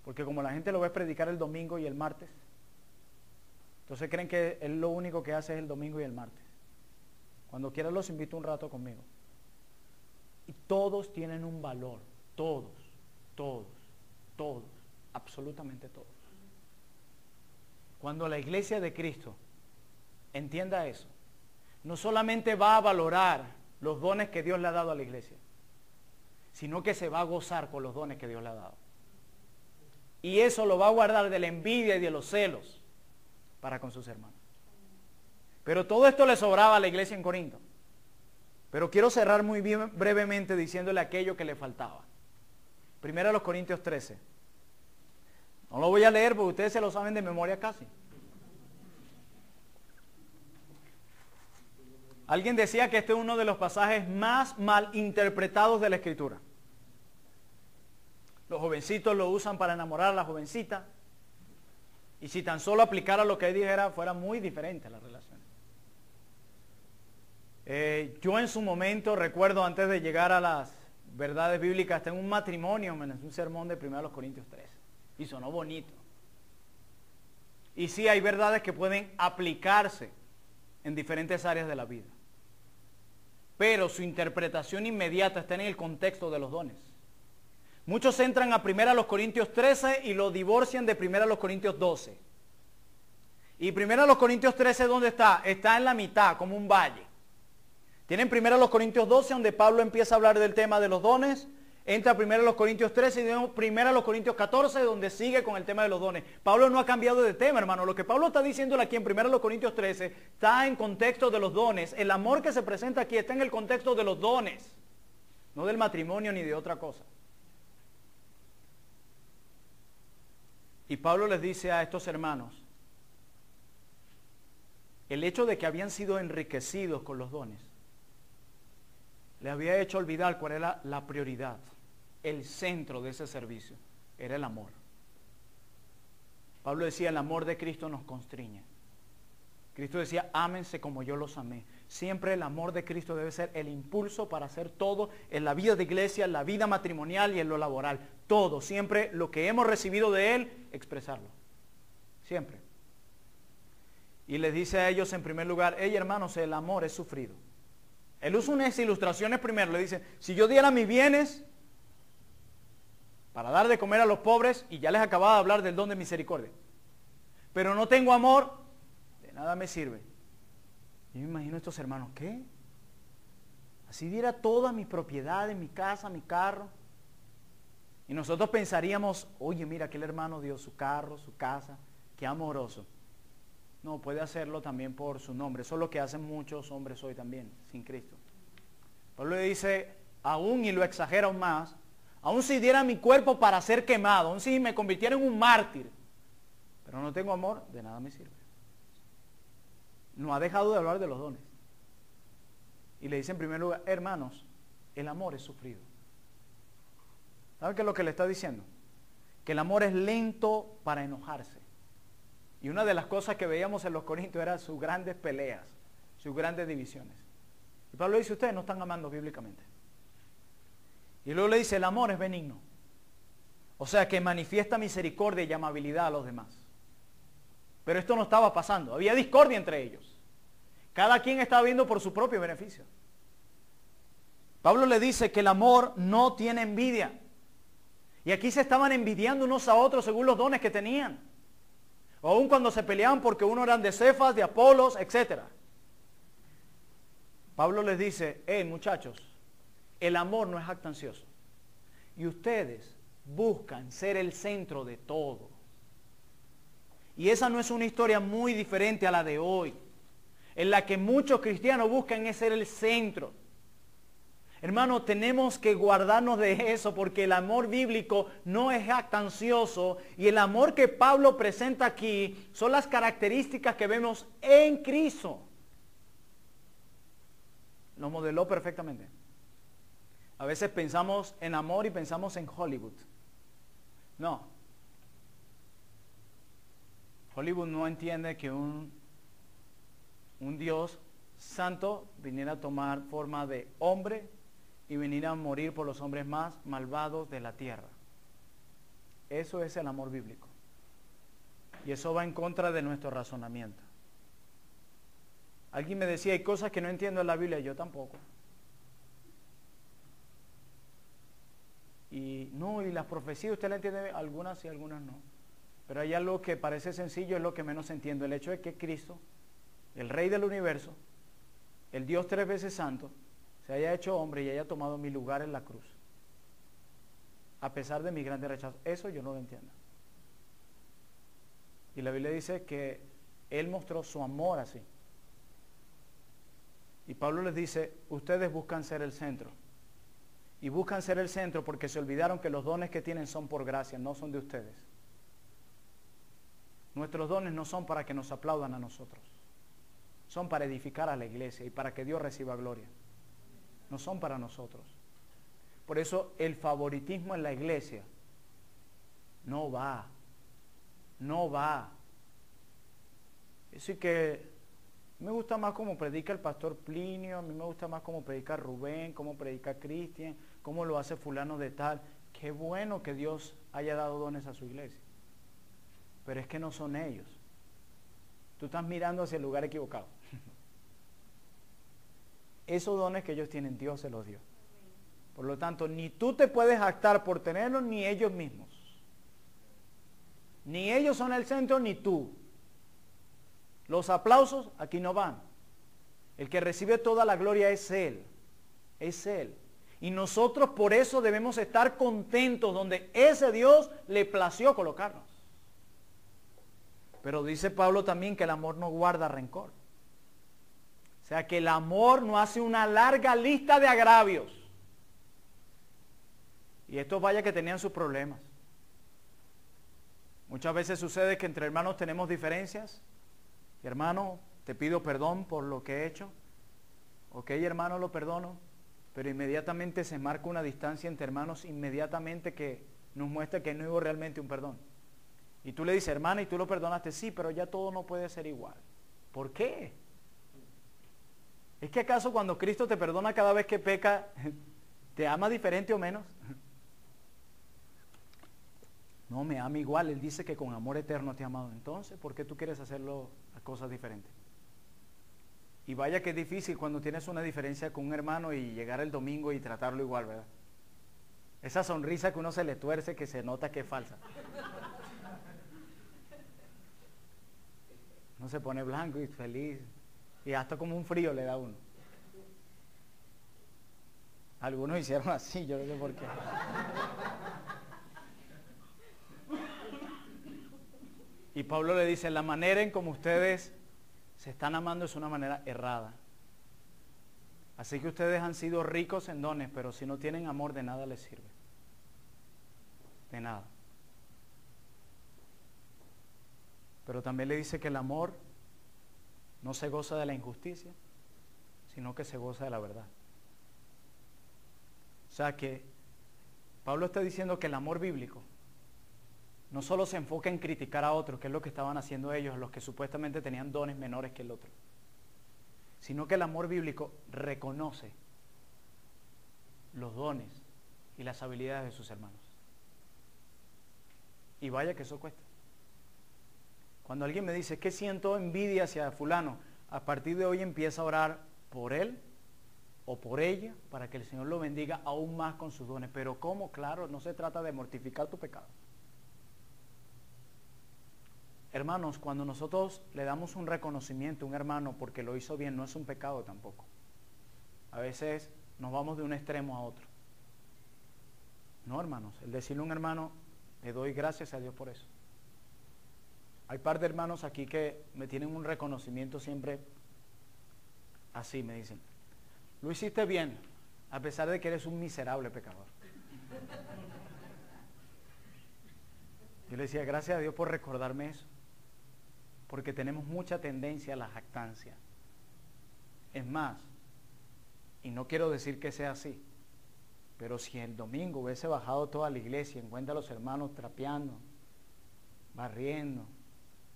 Porque como la gente lo ve predicar el domingo y el martes, entonces creen que él lo único que hace es el domingo y el martes. Cuando quiera los invito un rato conmigo. Y todos tienen un valor. Todos, todos, todos, absolutamente todos. Cuando la iglesia de Cristo entienda eso, no solamente va a valorar los dones que Dios le ha dado a la iglesia, sino que se va a gozar con los dones que Dios le ha dado. Y eso lo va a guardar de la envidia y de los celos para con sus hermanos. Pero todo esto le sobraba a la iglesia en Corinto. Pero quiero cerrar muy bien, brevemente diciéndole aquello que le faltaba. Primero a los Corintios 13. No lo voy a leer porque ustedes se lo saben de memoria casi. Alguien decía que este es uno de los pasajes más mal interpretados de la Escritura. Los jovencitos lo usan para enamorar a la jovencita. Y si tan solo aplicara lo que él dijera, fuera muy diferente la relación. Yo en su momento, recuerdo antes de llegar a las verdades bíblicas, tengo un matrimonio, un sermón de 1 Corintios 13. Y sonó bonito. Y sí, hay verdades que pueden aplicarse en diferentes áreas de la vida. Pero su interpretación inmediata está en el contexto de los dones. Muchos entran a 1 Corintios 13 y lo divorcian de 1 Corintios 12. Y 1 Corintios 13, ¿dónde está? Está en la mitad, como un valle. Tienen 1 Corintios 12, donde Pablo empieza a hablar del tema de los dones. Entra 1 Corintios 13 y luego 1 Corintios 14, donde sigue con el tema de los dones. Pablo no ha cambiado de tema, hermano. Lo que Pablo está diciéndole aquí en 1 Corintios 13 está en contexto de los dones. El amor que se presenta aquí está en el contexto de los dones, no del matrimonio ni de otra cosa. Y Pablo les dice a estos hermanos, el hecho de que habían sido enriquecidos con los dones, les había hecho olvidar cuál era la prioridad. El centro de ese servicio era el amor. Pablo decía, el amor de Cristo nos constriñe. Cristo decía, ámense como yo los amé. Siempre el amor de Cristo debe ser el impulso para hacer todo en la vida de iglesia, en la vida matrimonial y en lo laboral. Todo, siempre lo que hemos recibido de Él, expresarlo. Siempre. Y les dice a ellos en primer lugar, hey hermanos, el amor es sufrido. Él usa unas ilustraciones primero, le dice, si yo diera mis bienes para dar de comer a los pobres, y ya les acababa de hablar del don de misericordia, pero no tengo amor, de nada me sirve. Yo me imagino a estos hermanos, ¿qué? Así diera todas mis propiedades, mi casa, mi carro. Y nosotros pensaríamos, oye, mira, aquel hermano dio su carro, su casa, qué amoroso. No, puede hacerlo también por su nombre. Eso es lo que hacen muchos hombres hoy también, sin Cristo. Pablo le dice, aún, y lo exagera aún más, aún si diera mi cuerpo para ser quemado, aún si me convirtiera en un mártir, pero no tengo amor, de nada me sirve. No ha dejado de hablar de los dones. Y le dice en primer lugar, hermanos, el amor es sufrido. ¿Saben qué es lo que le está diciendo? Que el amor es lento para enojarse. Y una de las cosas que veíamos en los Corintios eran sus grandes peleas, sus grandes divisiones. Y Pablo dice, ustedes no están amando bíblicamente. Y luego le dice, el amor es benigno. O sea, que manifiesta misericordia y amabilidad a los demás. Pero esto no estaba pasando. Había discordia entre ellos. Cada quien estaba viendo por su propio beneficio. Pablo le dice que el amor no tiene envidia. Y aquí se estaban envidiando unos a otros según los dones que tenían. O aun cuando se peleaban porque uno eran de Cefas, de Apolos, etc. Pablo les dice, muchachos, el amor no es jactancioso. Y ustedes buscan ser el centro de todo. Y esa no es una historia muy diferente a la de hoy, en la que muchos cristianos buscan ser el centro. Hermano, tenemos que guardarnos de eso porque el amor bíblico no es jactancioso y el amor que Pablo presenta aquí son las características que vemos en Cristo. Lo modeló perfectamente. A veces pensamos en amor y pensamos en Hollywood. No. Hollywood no entiende que un Dios santo viniera a tomar forma de hombre y viniera a morir por los hombres más malvados de la tierra. Eso es el amor bíblico. Y eso va en contra de nuestro razonamiento. Alguien me decía, hay cosas que no entiendo en la Biblia, yo tampoco. Y las profecías, ¿usted la entiende? Algunas sí, algunas no. Pero hay algo que parece sencillo, es lo que menos entiendo. El hecho de que Cristo, el Rey del universo, el Dios 3 veces santo, se haya hecho hombre y haya tomado mi lugar en la cruz. A pesar de mi grande rechazo. Eso yo no lo entiendo. Y la Biblia dice que Él mostró su amor así. Y Pablo les dice, ustedes buscan ser el centro. Y buscan ser el centro porque se olvidaron que los dones que tienen son por gracia, no son de ustedes. Nuestros dones no son para que nos aplaudan a nosotros. Son para edificar a la iglesia y para que Dios reciba gloria. No son para nosotros. Por eso el favoritismo en la iglesia no va. No va. Así que me gusta más cómo predica el pastor Plinio, a mí me gusta más cómo predica Rubén, cómo predica Cristian, cómo lo hace fulano de tal. Qué bueno que Dios haya dado dones a su iglesia. Pero es que no son ellos. Tú estás mirando hacia el lugar equivocado. Esos dones que ellos tienen, Dios se los dio. Por lo tanto, ni tú te puedes jactar por tenerlos, ni ellos mismos. Ni ellos son el centro, ni tú. Los aplausos aquí no van. El que recibe toda la gloria es Él. Es Él. Y nosotros por eso debemos estar contentos donde ese Dios le plació colocarnos. Pero dice Pablo también que el amor no guarda rencor. O sea que el amor no hace una larga lista de agravios. Y estos vaya que tenían sus problemas. Muchas veces sucede que entre hermanos tenemos diferencias. Y hermano, te pido perdón por lo que he hecho. Ok, hermano, lo perdono. Pero inmediatamente se marca una distancia entre hermanos, inmediatamente que nos muestra que no hubo realmente un perdón. Y tú le dices, hermana, ¿y tú lo perdonaste? Sí, pero ya todo no puede ser igual. ¿Por qué? ¿Es que acaso cuando Cristo te perdona cada vez que peca, te ama diferente o menos? No, me ama igual. Él dice que con amor eterno te ha amado. Entonces, ¿por qué tú quieres hacerlo a cosas diferentes? Y vaya que es difícil cuando tienes una diferencia con un hermano y llegar el domingo y tratarlo igual, ¿verdad? Esa sonrisa que uno se le tuerce, que se nota que es falsa. Uno se pone blanco y feliz. Y hasta como un frío le da a uno. Algunos hicieron así, yo no sé por qué. Y Pablo le dice, la manera en como ustedes se están amando es una manera errada. Así que ustedes han sido ricos en dones, pero si no tienen amor, de nada les sirve. De nada. Pero también le dice que el amor no se goza de la injusticia, sino que se goza de la verdad. O sea que Pablo está diciendo que el amor bíblico no solo se enfoca en criticar a otros, que es lo que estaban haciendo ellos, los que supuestamente tenían dones menores que el otro, sino que el amor bíblico reconoce los dones y las habilidades de sus hermanos. Y vaya que eso cuesta. Cuando alguien me dice que siento envidia hacia fulano, a partir de hoy empieza a orar por él o por ella para que el Señor lo bendiga aún más con sus dones. Pero ¿cómo? Claro, no se trata de mortificar tu pecado. Hermanos, cuando nosotros le damos un reconocimiento a un hermano porque lo hizo bien, no es un pecado tampoco. A veces nos vamos de un extremo a otro. No, hermanos, el decirle a un hermano, le doy gracias a Dios por eso. Hay par de hermanos aquí que me tienen un reconocimiento siempre así, me dicen, lo hiciste bien, a pesar de que eres un miserable pecador. Yo le decía, gracias a Dios por recordarme eso, porque tenemos mucha tendencia a la jactancia. Es más, y no quiero decir que sea así, pero si el domingo hubiese bajado toda la iglesia, encuentra a los hermanos trapeando, barriendo,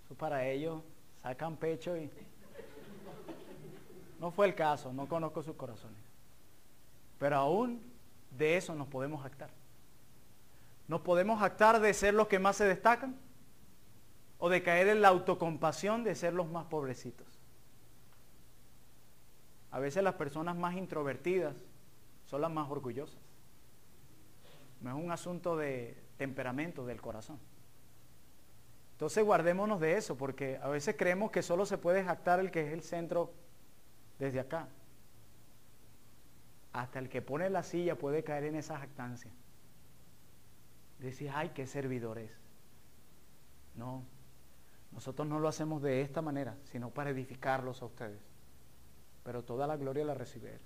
eso para ellos sacan pecho y... No fue el caso, no conozco sus corazones. Pero aún de eso nos podemos jactar. ¿Nos podemos jactar de ser los que más se destacan? ¿O de caer en la autocompasión de ser los más pobrecitos? A veces las personas más introvertidas son las más orgullosas. No es un asunto de temperamento del corazón. Entonces guardémonos de eso, porque a veces creemos que solo se puede jactar el que es el centro desde acá. Hasta el que pone la silla puede caer en esa jactancia. Decir, ay, qué servidor es. No, nosotros no lo hacemos de esta manera, sino para edificarlos a ustedes. Pero toda la gloria la recibe Él.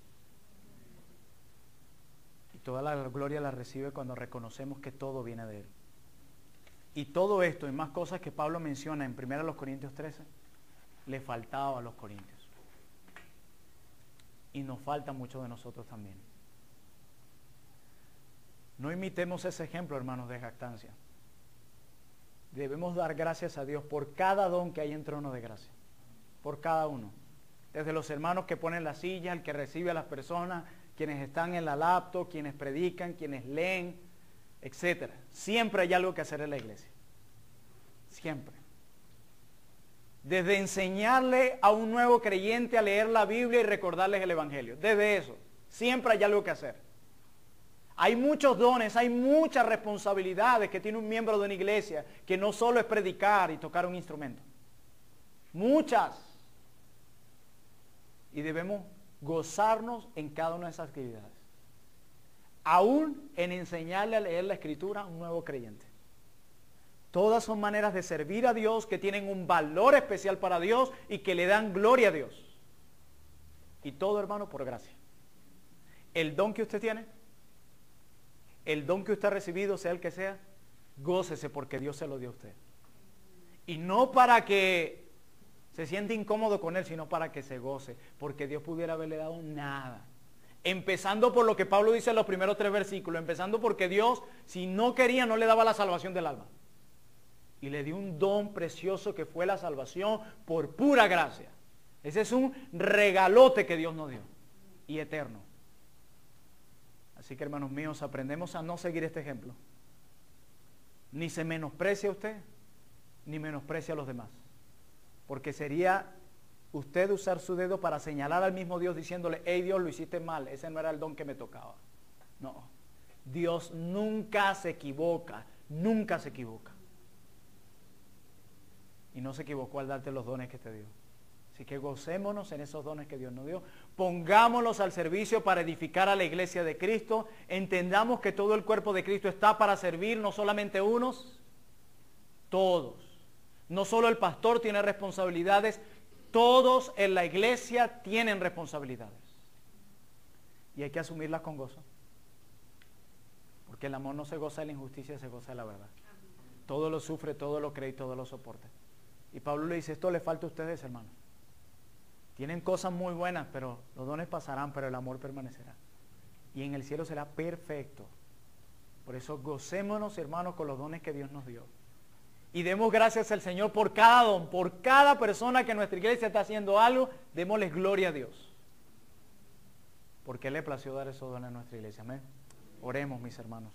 Y toda la gloria la recibe cuando reconocemos que todo viene de Él. Y todo esto y más cosas que Pablo menciona en 1 Corintios 13, le faltaba a los corintios. Y nos falta mucho de nosotros también. No imitemos ese ejemplo, hermanos, de jactancia. Debemos dar gracias a Dios por cada don que hay en trono de gracia. Por cada uno. Desde los hermanos que ponen la silla, el que recibe a las personas, quienes están en la laptop, quienes predican, quienes leen, etcétera. Siempre hay algo que hacer en la iglesia. Siempre. Desde enseñarle a un nuevo creyente a leer la Biblia y recordarles el Evangelio. Desde eso. Siempre hay algo que hacer. Hay muchos dones, hay muchas responsabilidades que tiene un miembro de una iglesia, que no solo es predicar y tocar un instrumento. Muchas. Y debemos gozarnos en cada una de esas actividades. Aún en enseñarle a leer la Escritura a un nuevo creyente. Todas son maneras de servir a Dios que tienen un valor especial para Dios y que le dan gloria a Dios. Y todo, hermano, por gracia. El don que usted tiene, el don que usted ha recibido, sea el que sea, gócese porque Dios se lo dio a usted. Y no para que se siente incómodo con él, sino para que se goce, porque Dios pudiera haberle dado nada. Empezando por lo que Pablo dice en los primeros 3 versículos, empezando porque Dios, si no quería, no le daba la salvación del alma. Y le dio un don precioso que fue la salvación por pura gracia. Ese es un regalote que Dios nos dio, y eterno. Así que, hermanos míos, aprendemos a no seguir este ejemplo. Ni se menosprecia a usted, ni menosprecia a los demás. Porque sería usted usar su dedo para señalar al mismo Dios diciéndole, hey Dios, lo hiciste mal, ese no era el don que me tocaba. No, Dios nunca se equivoca, nunca se equivoca. Y no se equivocó al darte los dones que te dio. Así que gocémonos en esos dones que Dios nos dio. Pongámoslos al servicio para edificar a la iglesia de Cristo. Entendamos que todo el cuerpo de Cristo está para servir, no solamente unos, todos. No solo el pastor tiene responsabilidades, todos en la iglesia tienen responsabilidades. Y hay que asumirlas con gozo. Porque el amor no se goza de la injusticia, se goza de la verdad. Todo lo sufre, todo lo cree y todo lo soporta. Y Pablo le dice, esto le falta a ustedes, hermanos. Tienen cosas muy buenas, pero los dones pasarán, pero el amor permanecerá. Y en el cielo será perfecto. Por eso gocémonos, hermanos, con los dones que Dios nos dio. Y demos gracias al Señor por cada don, por cada persona que en nuestra iglesia está haciendo algo, démosles gloria a Dios. Porque Él le plació dar esos dones a nuestra iglesia. Amén. Oremos, mis hermanos.